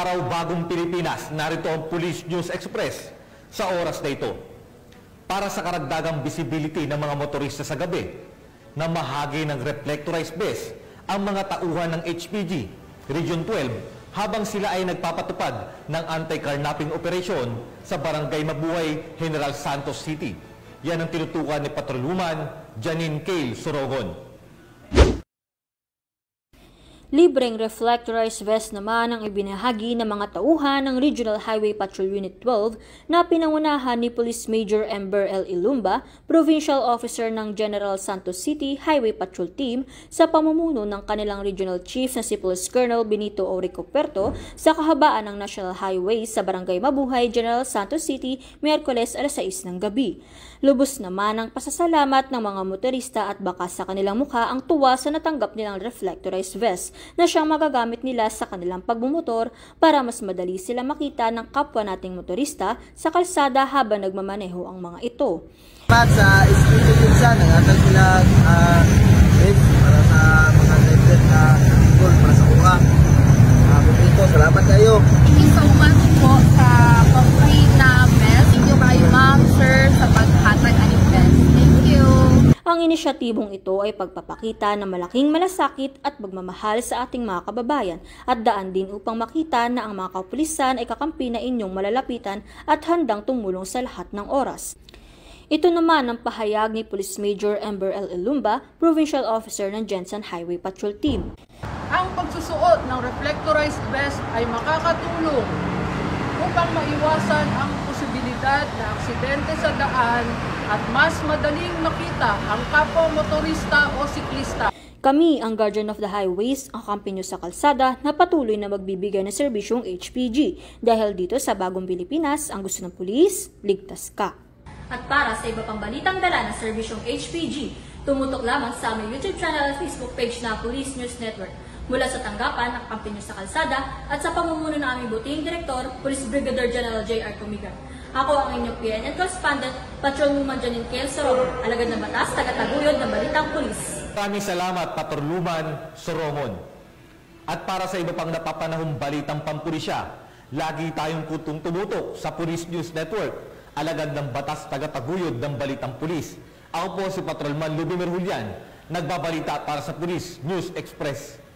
araw, bagong Pilipinas, narito ang Police News Express sa oras na ito. Para sa karagdagang visibility ng mga motorista sa gabi, na mahagi ng reflectorized vest ang mga tauhan ng HPG Region 12 habang sila ay nagpapatupad ng anti-carnapping operation sa Barangay Mabuhay, General Santos City. Yan ang tinutukan ni Patrolwoman Janine Cale Sorogon. Libreng reflectorized vest naman ang ibinahagi ng mga tauhan ng Regional Highway Patrol Unit 12 na pinangunahan ni Police Major Ember L. Ilumba, Provincial Officer ng General Santos City Highway Patrol Team sa pamumuno ng kanilang Regional Chief na si Police Colonel Benito Orico Puerto sa kahabaan ng National Highway sa Barangay Mabuhay, General Santos City, Miyerkules alas 6 ng gabi. Lubos naman ang pasasalamat ng mga motorista at baka sa kanilang mukha ang tuwa sa natanggap nilang reflectorized vest na siyang magagamit nila sa kanilang pagbumotor para mas madali sila makita ng kapwa nating motorista sa kalsada habang nagmamaneho ang mga ito. Sa institution, nangatag sila para sa mga driver na people para sa kuha. Ito, salamat kayo. Thank you so much po sa complete na vest. Thank you kayo ma'am, sir, sa paghatag ng vest. Thank you. Ang inisyatibong ito ay pagpapakita ng malaking malasakit at pagmamahal sa ating mga kababayan at daan din upang makita na ang mga kapulisan ay kakampi na inyong malalapitan at handang tumulong sa lahat ng oras. Ito naman ang pahayag ni Police Major Ember L. Ilumba, Provincial Officer ng Jensen Highway Patrol Team. Ang pagsusuot ng reflectorized vest ay makakatulong upang maiwasan ang posibilidad na aksidente sa daan at mas madaling makita ang kapwa motorista o siklista. Kami, ang Guardian of the Highways, ang kampi nyo sa kalsada na patuloy na magbibigay ng serbisyong HPG. Dahil dito sa bagong Pilipinas, ang gusto ng pulis, ligtas ka. At para sa iba pang balitang dala ng serbisyong HPG, tumutok lamang sa aming YouTube channel at Facebook page na Police News Network. Mula sa tanggapan ng kampi nyo sa kalsada at sa pamumuno ng aming butihing direktor, Police Brigadier General J.R. Comigan. Ako ang inyong PNN correspondent, Patrolwoman Janine Cale Sorogon, alagad ng batas, tagataguyod ng balitang pulis. Maraming salamat, Patrolwoman Sorogon. At para sa iba pang napapanahong balitang pampulisya, lagi tayong kutong tumutok sa Police News Network, alagad ng batas, tagataguyod ng balitang pulis. Ako po si Patrolman Lubimir Julian, nagbabalita para sa Police News Express.